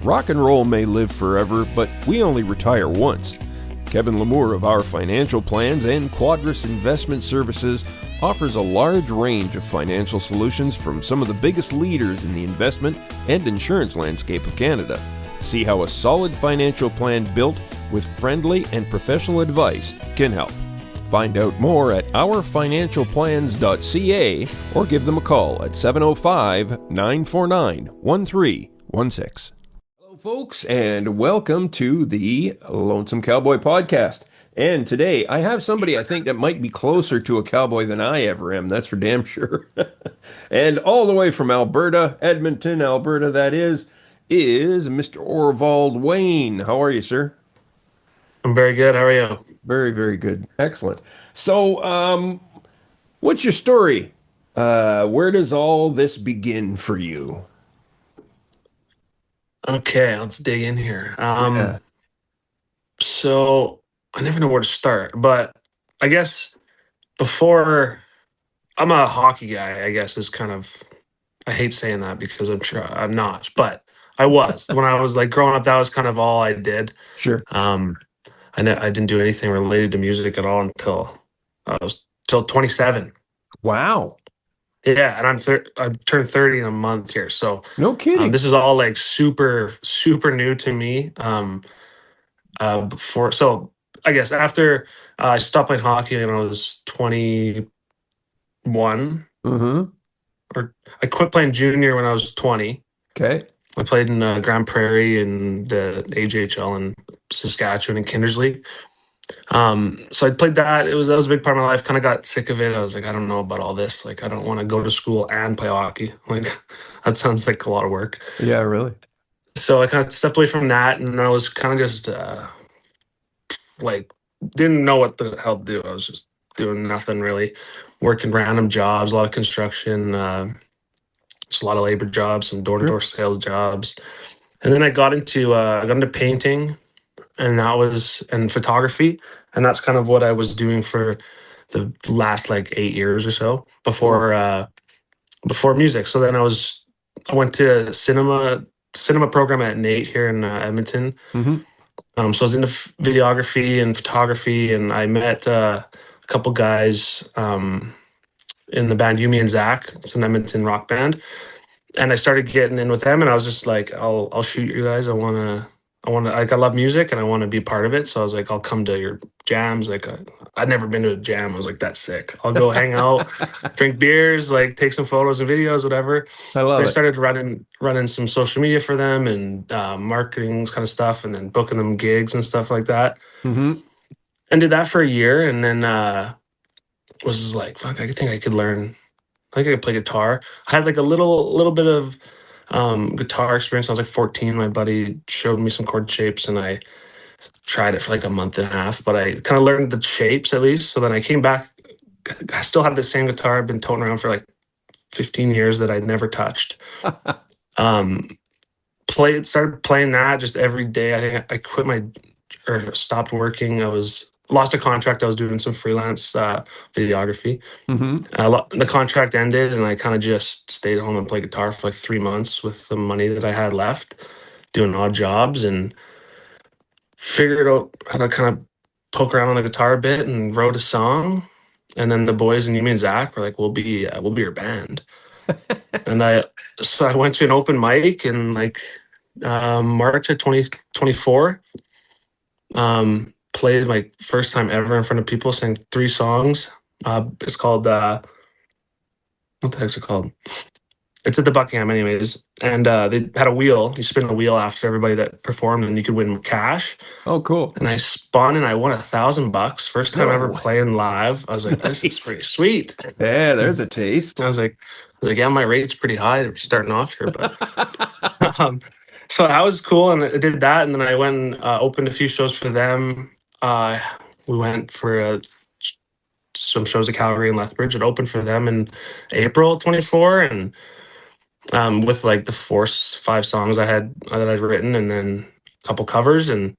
Rock and roll may live forever, but we only retire once. Kevin Lamour of Our Financial Plans and Quadris Investment Services offers a large range of financial solutions from some of the biggest leaders in the investment and insurance landscape of Canada. See how a solid financial plan built with friendly and professional advice can help. Find out more at ourfinancialplans.ca or give them a call at 705-949-1316. Hello, folks, and welcome to the Lonesome Cowboy Podcast. And today I have somebody I think that might be closer to a cowboy than I ever am. That's for damn sure. And all the way from Alberta, Edmonton, Alberta, that is Mr. Orvald Wayne. How are you, sir? I'm very good. How are you? Very, very good. Excellent. So, what's your story? Where does all this begin for you? Okay, let's dig in here. Yeah. So I never know where to start, but I guess before I'm a hockey guy, I guess is kind of, I hate saying that because I'm sure I'm not, but I was. When I was like growing up, that was kind of all I did. Sure. I didn't do anything related to music at all until I was till 27. Wow. Yeah, and I turned 30 in a month here, so No kidding. this is all like super new to me. Before, so I guess after I stopped playing hockey when I was 21, Mm-hmm. or I quit playing junior when I was 20. Okay. I played in Grand Prairie and the AJHL in Saskatchewan and Kindersley. So I played that. That was a big part of my life. Kind of got sick of it. I was like, I don't know about all this. Like, I don't want to go to school and play hockey. Like, that sounds like a lot of work. Yeah, really. So I kind of stepped away from that, and I was kind of just like, didn't know what the hell to do. I was just doing nothing really, working random jobs, a lot of construction, just a lot of labor jobs, some door-to-door sales jobs. And then I got into painting, and photography, and that's kind of what I was doing for the last like 8 years or so before music. So then I went to cinema program at Nate here in Edmonton. Mm-hmm. So I was into videography and photography, and I met a couple guys in the band Yumi and Zach. It's an Edmonton rock band, and I started getting in with them. And I was just like, I'll shoot you guys. I want to like, I love music and I want to be a part of it. So I was like, I'll come to your jams. Like, I'd never been to a jam. I was like, that's sick. I'll go hang out, drink beers, like take some photos and videos, whatever. I love I it. started running some social media for them and marketing kind of stuff, and then booking them gigs and stuff like that. Mm-hmm. And did that for a year, and then was like, fuck, I think I could learn. I think I could play guitar. I had like a little bit of guitar experience. I was like 14. My buddy showed me some chord shapes, and I tried it for like a month and a half, but I kind of learned the shapes at least. So then I came back. I still had the same guitar I've been toting around for like 15 years that I'd never touched. Started playing that just every day. I think I stopped working. Lost a contract. I was doing some freelance videography. Mm-hmm. The contract ended, and I kind of just stayed home and played guitar for like 3 months with the money that I had left, doing odd jobs, and figured out how to kind of poke around on the guitar a bit, and wrote a song. And then the boys and Yumi and Zach were like, we'll be your band. And I went to an open mic in like March of 2024. Played my first time ever in front of people, sang 3 songs. It's called what the heck's it called? It's at the Buckingham anyways. And they had a wheel. You spin a wheel after everybody that performed, and you could win cash. Oh, cool. And I spun, and I won $1,000. First time No ever way. playing live. I was like, this is pretty sweet. Yeah, there's a taste. I was like, yeah, my rate's pretty high. We're starting off here, but so that was cool, and I did that, and then I went and opened a few shows for them. We went for some shows at Calgary and Lethbridge. It opened for them in April 24, and with like the 5 songs that I'd written, and then a couple covers, and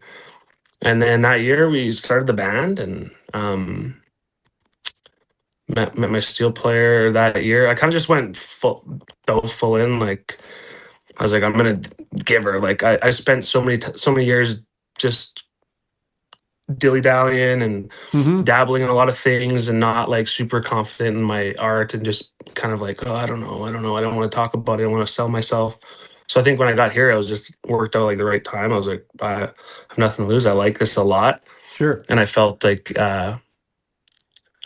then that year we started the band, and met my steel player that year. I kind of just dove full in. Like, I was like, I'm gonna give her. Like I spent so many years just dilly dallying and Mm-hmm. dabbling in a lot of things and not like super confident in my art and just kind of like, oh, I don't know, I don't want to talk about it, I want to sell myself. So I think when I got here, I was just worked out like the right time. I was like, I have nothing to lose. I like this a lot, Sure. and I felt like I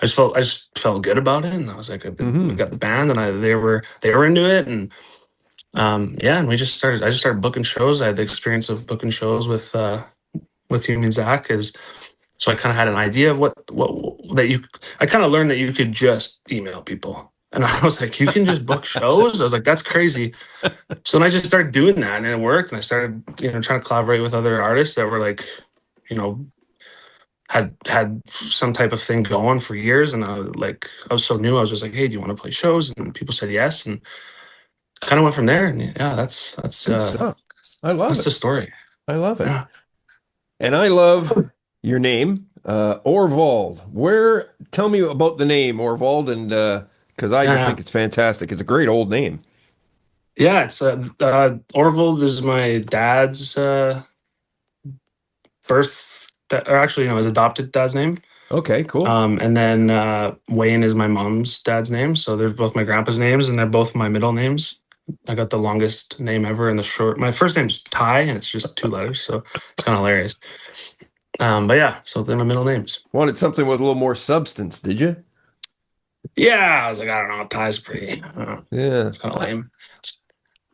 just felt good about it, and I was like, we Mm-hmm. got the band, and they were into it, and yeah, and we just started. I just started booking shows. I had the experience of booking shows with you and Zach, is so I kind of had an idea of what that you. I kind of learned that you could just email people, and I was like, you can just book shows. I was like, that's crazy. So then I just started doing that, and it worked. And I started, trying to collaborate with other artists that were like, you know, had some type of thing going for years. And I was so new. I was just like, hey, do you want to play shows? And people said yes, and kind of went from there. And yeah, Good stuff. I love that's it. the story. I love it. Yeah. And I love your name, Orvald. Tell me about the name Orvald, and because I just Yeah. think it's fantastic. It's a great old name. Yeah, it's Orvald is my dad's or actually, his adopted dad's name. Okay, cool. And then Wayne is my mom's dad's name. So they're both my grandpa's names, and they're both my middle names. I got the longest name ever and the short. My first name's Ty, and it's just 2 letters, so it's kind of hilarious. But yeah, so they're my middle names. Wanted something with a little more substance, did you? Yeah, I was like, I don't know, Ty's pretty. Yeah, It's kind of lame.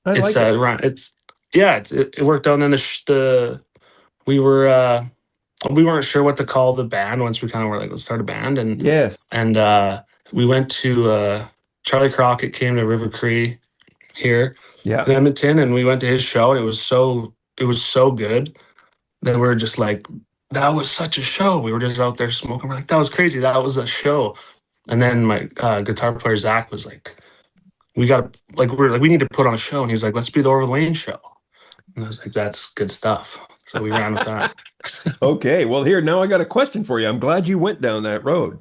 I It's like it. it's yeah, it worked out. And then we were we weren't sure what to call the band once we kind of were like, let's start a band. Yes. And we went to Charlie Crockett came to River Cree here Yeah. in Edmonton, and we went to his show, and it was so good that we were just like, that was such a show. We were just out there smoking. We're like, that was crazy. That was a show. And then my guitar player Zach was like, we need to put on a show, and he's like, let's be the Orvald Wayne Show. And I was like, that's good stuff. So we ran with that. Okay, well, here, now I got a question for you. I'm glad you went down that road Sure.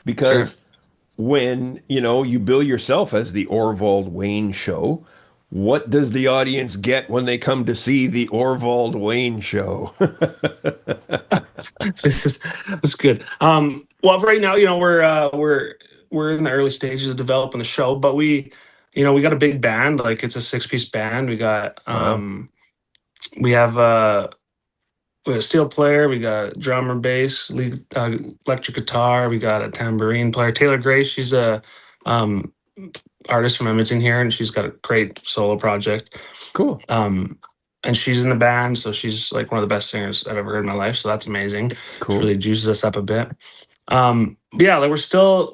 because when, you bill yourself as the Orvald Wayne Show, what does the audience get when they come to see the Orvald Wayne Show? That's good. Well, right now, we're in the early stages of developing the show, but we got a big band. Like, it's a 6-piece band. We got Wow. we have a steel player, we got a drummer, bass, lead, electric guitar, we got a tambourine player. Taylor Grace, she's a artist from Edmonton here, and she's got a great solo project. Cool. And she's in the band, so she's like one of the best singers I've ever heard in my life. So that's amazing. Cool. It really juices us up a bit. Yeah, like I'm still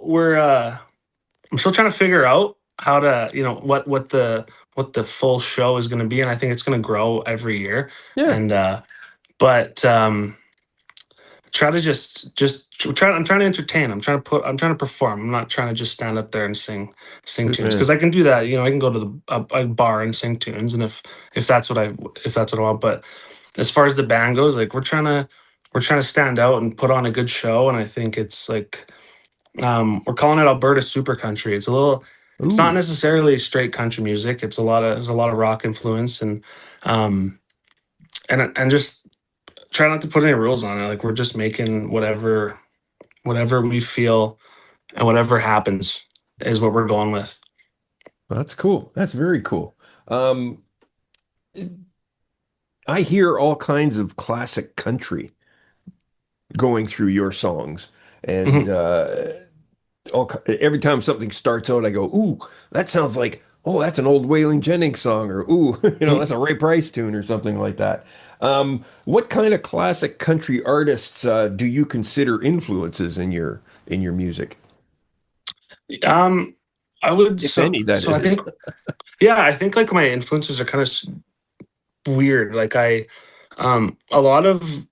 trying to figure out how to, what the full show is going to be, and I think it's going to grow every year. Yeah. And but try to I'm trying to entertain. I'm trying to perform. I'm not trying to just stand up there and sing tunes, because I can do that. I can go to a bar and sing tunes, and if that's what I want. But as far as the band goes, like, we're trying to stand out and put on a good show. And I think it's like, we're calling it Alberta Super Country. It's it's not Ooh. necessarily straight country music. There's a lot of rock influence, and just try not to put any rules on it. Like, we're just making whatever we feel, and whatever happens is what we're going with. That's cool. That's very cool. I hear all kinds of classic country going through your songs, and Mhm. every time something starts out, I go, "Ooh, that sounds like, oh, that's an old Waylon Jennings song," or "Ooh, that's a Ray Price tune," or something like that. What kind of classic country artists do you consider influences in your music, I would if any, that so I is? think yeah, I think like my influences are kind of weird. Like, a lot of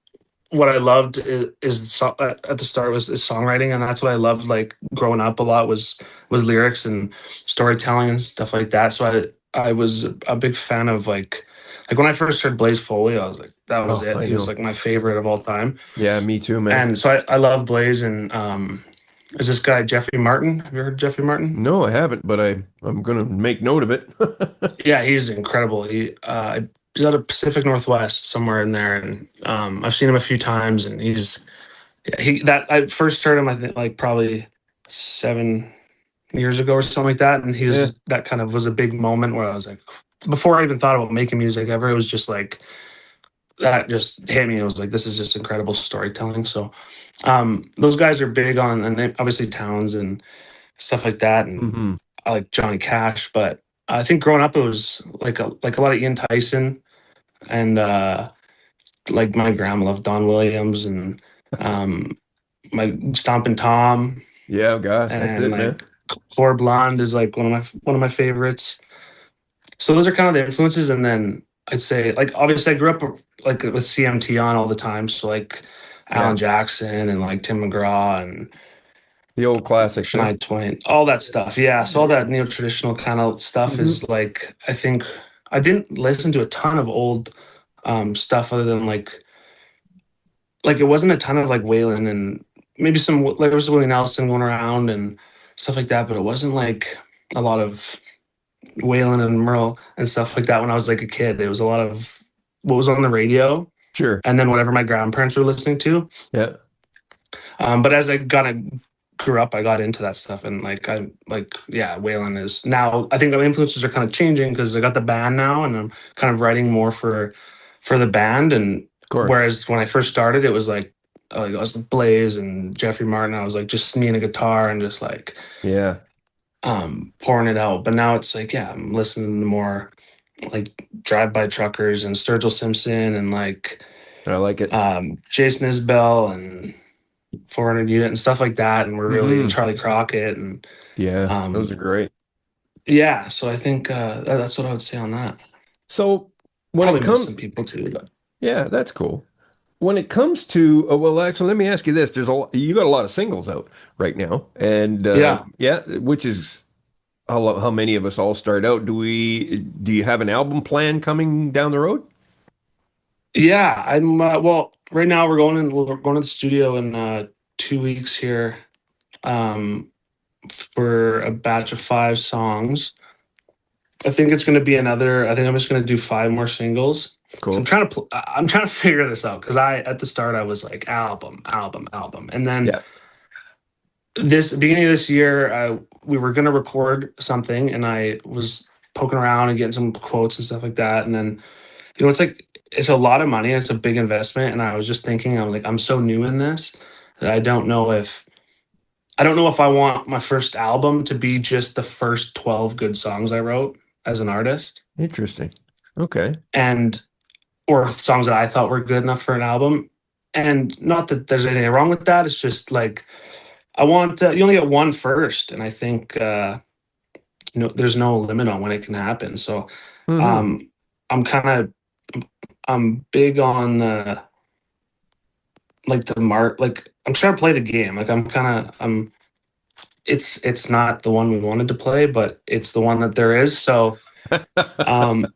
what I loved at the start is songwriting, and that's what I loved. Like, growing up, a lot was lyrics and storytelling and stuff like that. So I was a big fan of like when I first heard Blaze Foley, I was like, that was Oh, it. I He was know. like my favorite of all time. Yeah, me too, man. And so I love Blaze, and is this guy Jeffrey Martin. Have you heard of Jeffrey Martin? No, I haven't, but I'm gonna make note of it. Yeah, he's incredible. He's out of Pacific Northwest, somewhere in there, and I've seen him a few times, and he that I first heard him, I think, like probably 7 years ago or something like that, and Yeah. that kind of was a big moment where I was like, before I even thought about making music ever, it was just like that just hit me. It was like, this is just incredible storytelling. So those guys are big on, and they obviously Towns and stuff like that, and Hmm. I like Johnny Cash, but I think growing up it was like a lot of Ian Tyson, and like my grandma loved Don Williams, and um my Stompin' Tom, Yeah, God, that's and it, man. like Core Blonde is like one of my favorites. So those are kind of the influences, and then I'd say like obviously I grew up like with CMT on all the time, so like Yeah, Alan Jackson and like Tim McGraw and the old classics, huh? Shania Twain, all that stuff. Yeah, so all that neo traditional kind of stuff Hmm. is like, I think I didn't listen to a ton of old stuff other than like it wasn't a ton of like Waylon and maybe some like there was Willie Nelson going around and stuff like that, but it wasn't like a lot of Waylon and Merle and stuff like that when I was like a kid. It was a lot of what was on the radio Sure. and then whatever my grandparents were listening to. Yeah. But as I kind of grew up, I got into that stuff, and yeah, Waylon is now. I think my influences are kind of changing because I got the band now, and I'm kind of writing more for the band. And Of course. whereas when I first started, it was like I was Blaze and Jeffrey Martin. I was like just me and a guitar and just like Yeah. pouring it out. But now it's like, yeah, I'm listening to more like Drive By Truckers and Sturgill Simpson and like I like it. Jason Isbell and 400 Unit and stuff like that. And we're really Hmm. Charlie Crockett and Yeah, those um, are great. yeah. So I think that's what I would say on that. So when it Probably miss comes, some people too, but yeah, that's cool. When it comes to, well, actually, let me ask you this: you got a lot of singles out right now, and yeah, yeah, which is how many of us all start out? Do you have an album plan coming down the road? yeah. I'm well. Right now we're going to the studio in 2 weeks here for a batch of 5 songs. I think it's going to be another. I think I'm just going to do 5 more singles. So Cool. I'm trying to figure this out because I at the start I was like album, album, album, and then Yeah. this beginning of this year we were going to record something, and I was poking around and getting some quotes and stuff like that, and then it's like it's a lot of money and it's a big investment, and I was just thinking I'm like I'm so new in this that I don't know if I want my first album to be just the first 12 good songs I wrote as an artist, Interesting. Okay. and or songs that I thought were good enough for an album. And not that there's anything wrong with that. It's just like I want you only get one first, and I think there's no limit on when it can happen. So Hmm. um, I'm kind of I'm big on like the mark. Like I'm trying to play the game. Like I'm. It's not the one we wanted to play, but it's the one that there is. So um,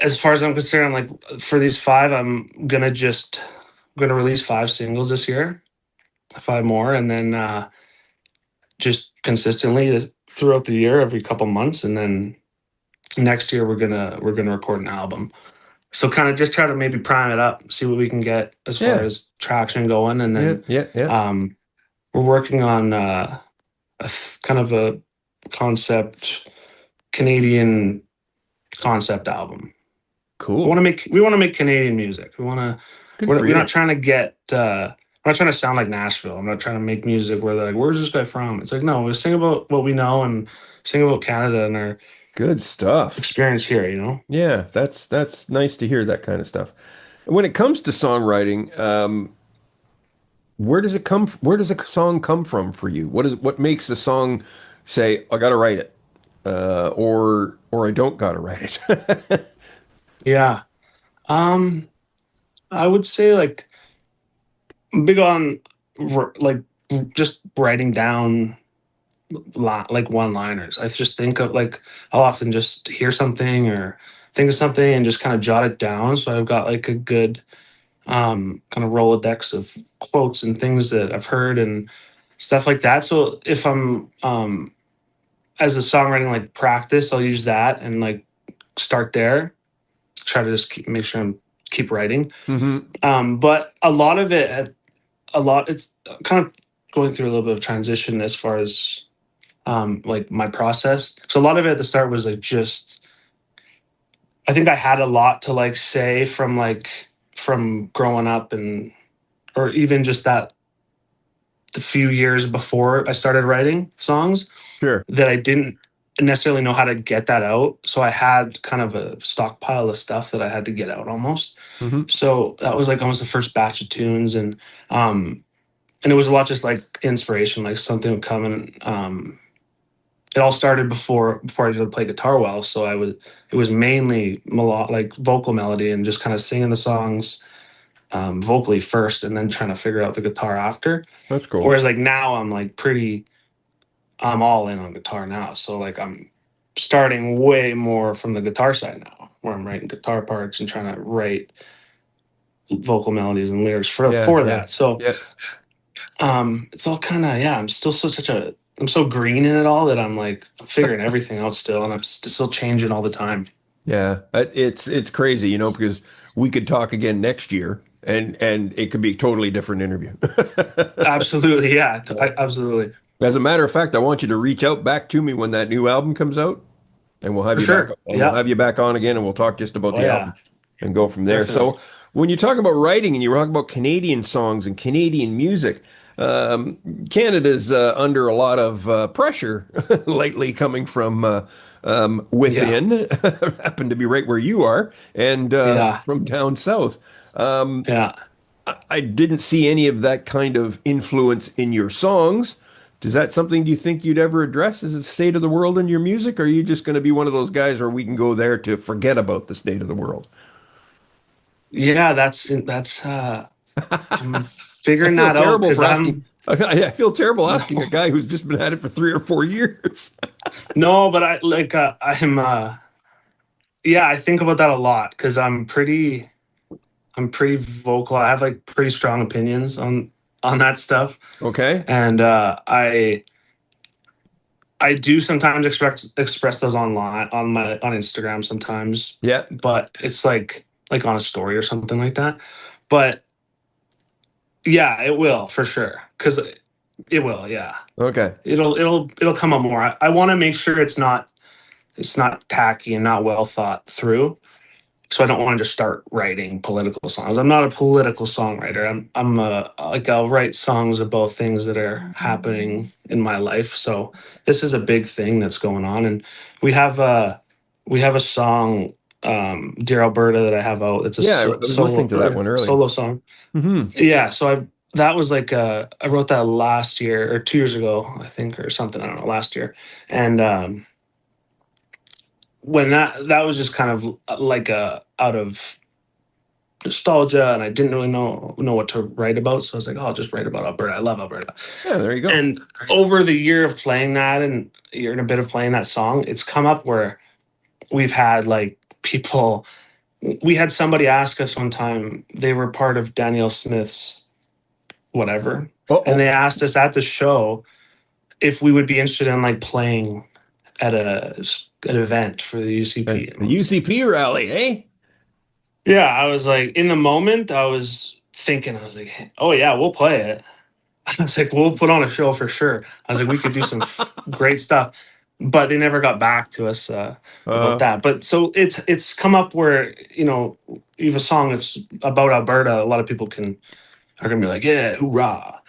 as far as I'm concerned, like for these 5, I'm gonna release 5 singles this year, 5 more, and then just consistently throughout the year, every couple months, and then next year we're gonna record an album. So kind of just try to maybe prime it up, see what we can get as far Yeah. as traction going, and Yeah. then Yeah. Yeah. we're working on kind of a concept Canadian concept album. Cool. We want to make Canadian music. Good for We're not you. trying to get we're not trying to sound like Nashville. I'm not trying to make music where they're like, where's this guy from? It's like, no, we sing about what we know and sing about Canada and our Good stuff. experience here, you know? Yeah, that's nice to hear that kind of stuff. When it comes to songwriting, where does it come? Where does a song come from for you? What makes a song say, I gotta write it, or I don't gotta write it? Yeah. Um, I would say like I'm big on like just writing down like one-liners. I just think of like I'll often just hear something or think of something and just kind of jot it down. So I've got like a good kind of Rolodex of quotes and things that I've heard and stuff like that. So if I'm as a songwriting like practice, I'll use that and like start there. Try to just make sure I'm keep writing. But a lot of it, it's kind of going through a little bit of transition as far as like my process. So a lot of it at the start was like just, I think I had a lot to like say from growing up, and or even just that the few years before I started writing songs, Sure. that I didn't necessarily know how to get that out. So I had kind of a stockpile of stuff that I had to get out almost. So that was like almost the first batch of tunes, and it was a lot just like inspiration, like something would come, and it all started before I did play guitar well. So it was mainly like vocal melody and just kind of singing the songs vocally first, and then trying to figure out the guitar after. That's cool. Whereas like now I'm all in on guitar now. So like I'm starting way more from the guitar side now, where I'm writing guitar parts and trying to write vocal melodies and lyrics for that. So it's all kind of, I'm still I'm so green in it all that I'm like figuring everything out still, and I'm still changing all the time. Yeah, it's crazy, you know, because we could talk again next year, and it could be a totally different interview. Absolutely, yeah, absolutely. As a matter of fact, I want you to reach out back to me when that new album comes out, and we'll have For you sure. back, and we'll have you back on again, and we'll talk just about the album and go from there. Definitely. So, when you talk about writing and you talk about Canadian songs and Canadian music, Canada's under a lot of pressure lately coming from within, happen to be right where you are, and from down south. Yeah. I didn't see any of that kind of influence in your songs. Is that something do you think you'd ever address as the state of the world in your music? Or are you just going to be one of those guys where we can go there to forget about the state of the world? Yeah, that's I'm I figuring feel that out terrible because for asking. I feel terrible asking a guy who's just been at it for 3 or 4 years. no, but I'm yeah, I think about that a lot because I'm pretty vocal. I have like pretty strong opinions on that stuff. Okay. And I do sometimes express those online on Instagram sometimes. Yeah. But it's like on a story or something like that. But yeah, it will for sure, because it will. Yeah, Okay. it'll come up more. I want to make sure it's not tacky and not well thought through. So I don't want to just start writing political songs. I'm not a political songwriter. I'll write songs about things that are happening in my life. So this is a big thing that's going on, and we have a song, "Dear Alberta," that I have out. It's a I was listening to that one earlier. solo song. Yeah, so that was like I wrote that last year or 2 years ago, I think, or something. I don't know, last year, and when that was just kind of like out of nostalgia, and I didn't really know what to write about, so I was like, oh, I'll just write about Alberta. I love Alberta. Yeah, there you go. And over the year of playing that, and year and a bit of playing that song, it's come up where we've had like people. We had somebody ask us one time. They were part of Danielle Smith's whatever, and they asked us at the show if we would be interested in like playing at an event for the UCP. The UCP rally, eh? Yeah, I was like, in the moment, I was thinking, I was like, oh yeah, we'll play it. I was like, we'll put on a show for sure. I was like, we could do some great stuff, but they never got back to us about that. But so it's come up where, you have a song that's about Alberta. A lot of people are gonna be like, yeah, hoorah!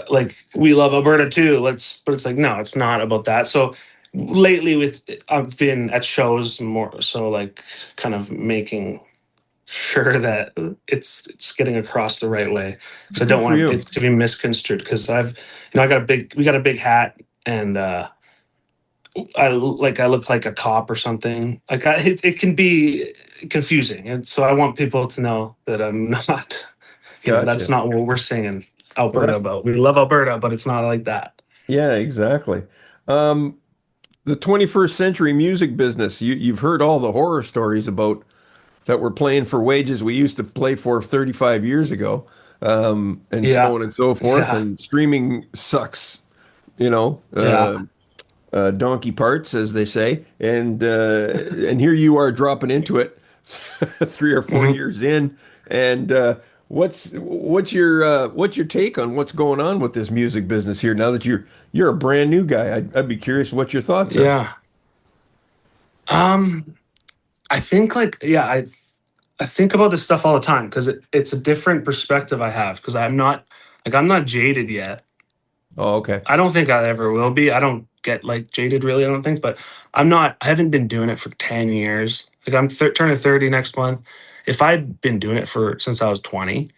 Like, we love Alberta too. But it's like, no, it's not about that. So lately, I've been at shows more, so like kind of making sure that it's getting across the right way, because I don't want it to be misconstrued, because we got a big hat, and I look like a cop or something. Like it can be confusing, and so I want people to know that I'm not. That's not what we're singing Alberta about. We love Alberta, but it's not like that. Yeah, exactly. The 21st century music business. You've heard all the horror stories about that we're playing for wages we used to play for 35 years ago. and so Yeah. on and so forth. Yeah. And streaming sucks, you know, Yeah. donkey parts, as they say. And here you are dropping into it 3 or 4 Mhm. years in. And what's your take on what's going on with this music business here now that you're a brand new guy? I'd be curious what your thoughts are. Yeah. Um, I think like yeah, I think about this stuff all the time because it's a different perspective I have because I'm not jaded yet. Oh, okay. I don't think I ever will be. I don't get like jaded really, I don't think, but I haven't been doing it for 10 years. Like turning 30 next month. If I'd been doing it for since I was 20,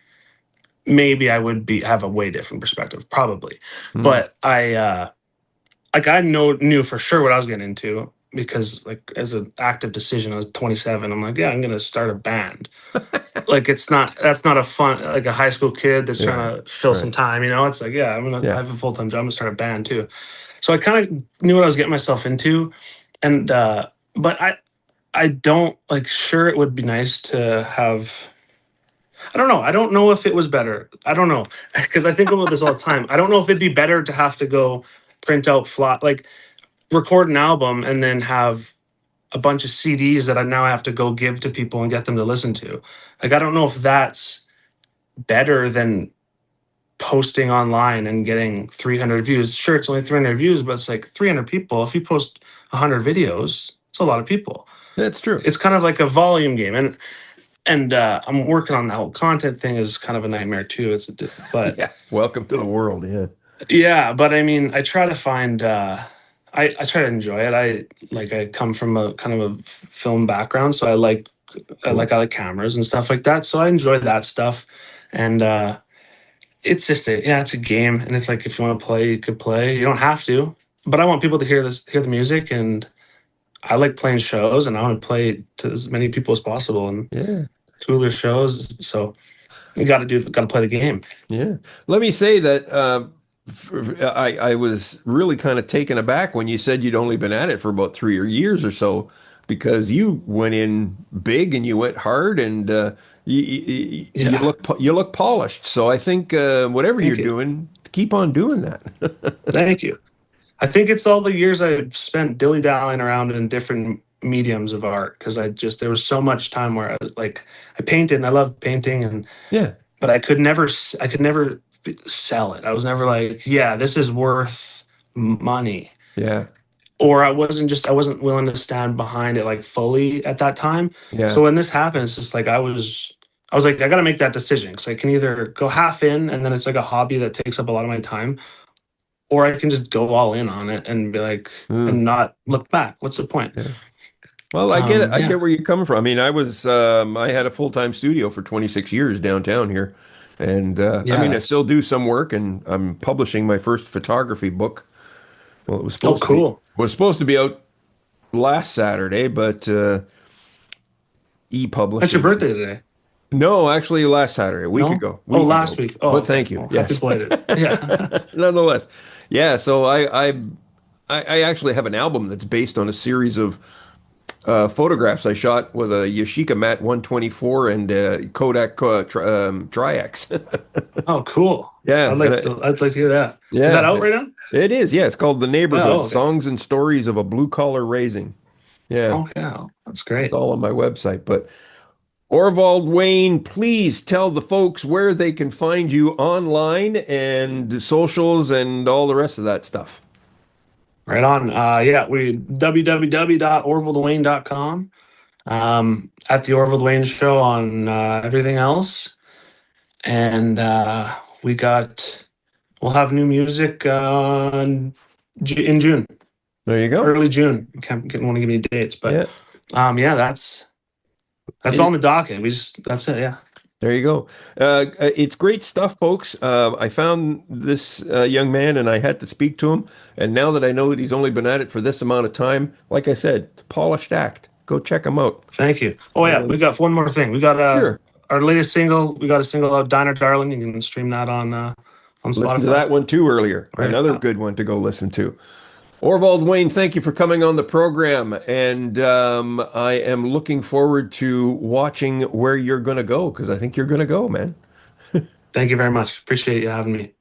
maybe I would be have a way different perspective, probably. Hmm. But I knew for sure what I was getting into because like as an active decision, I was 27. I'm like, yeah, I'm gonna start a band. Like that's not a fun like a high school kid that's Yeah. trying to fill some Right. time, you know? It's like, yeah, I Yeah. have a full-time job, I'm gonna start a band too. So I kind of knew what I was getting myself into. And but I don't like sure it would be nice to have I don't know. I don't know if it was better. I don't know. Because I think about this all the time. I don't know if it'd be better to have to go print out flat like record an album and then have a bunch of CDs that I now have to go give to people and get them to listen to. Like I don't know if that's better than posting online and getting 300 views. Sure, it's only 300 views, but it's like 300 people. If you post 100 videos, it's a lot of people. That's true. It's kind of like a volume game, and I'm working on the whole content thing is kind of a nightmare too. But Yeah. Welcome to the world. Yeah. yeah, but I mean, I try to find. I try to enjoy it. I come from a kind of a film background, so Cool. I like cameras and stuff like that. So I enjoy that stuff, and it's just it's a game, and it's like if you want to play, you could play. You don't have to, but I want people to hear the music, and I like playing shows, and I want to play to as many people as possible, and Yeah. cooler shows. So you got to play the game. Yeah. Let me say that I was really kind of taken aback when you said you'd only been at it for about 3 years or so, because you went in big and you went hard, and Yeah, you look polished. So I think whatever you're thank you, doing, keep on doing that. thank you. I think it's all the years I've spent dilly dallying around in different mediums of art because there was so much time where I painted and I loved painting and Yeah. but I could never sell it. I was never like, yeah, this is worth money. Yeah. Or I wasn't willing to stand behind it like fully at that time. Yeah. So when this happened, it's just like I was like, I got to make that decision because I can either go half in and then it's like a hobby that takes up a lot of my time, or I can just go all in on it and be like, Mm, and not look back. What's the point? yeah. Well, I get it. I Yeah, get where you're coming from. I mean, I had a full-time studio for 26 years downtown here. And I yeah, mean, I still that's do some work, and I'm publishing my first photography book. Well, oh cool. was supposed to be out last Saturday, but That's your e-publishing. birthday today. No, actually last Saturday, No? Oh, week last ago. week. Oh, But okay. thank you. Well, happy Yes. belated. Yeah. Nonetheless. Yeah, so I actually have an album that's based on a series of photographs I shot with a Yashica Mat 124 and Kodak Tri-X. Oh, cool. Yeah, and I'd like to hear that. Is that yeah, out right now? it is. Yeah, it's called The Oh, Neighborhood: okay. Songs and Stories of a Blue Collar Raising. Yeah, Okay. Oh, that's it's great. all on my website. But Orvald Wayne, please tell the folks where they can find you online and socials and all the rest of that stuff. Right on. Yeah, we www.orvaldwayne.com. At the Orvald Wayne Show on everything else. And we'll have new music in June, There you go. early June. Can't want to give me dates, but Yeah. yeah, that's all on the docket. That's it. Yeah. There you go. It's great stuff, folks. I found this young man and I had to speak to him. And now that I know that he's only been at it for this amount of time, like I said, polished act. Go check him out. Thank you. Oh yeah, Uh, we got one more thing. We got sure. our latest single. We got a single out, "Diner Darling." You can stream that on Listen to Spotify. that one too earlier. Right. Another good one to go listen to. Orvald Wayne, thank you for coming on the program. And I am looking forward to watching where you're going to go because I think you're going to go, man. Thank you very much. Appreciate you having me.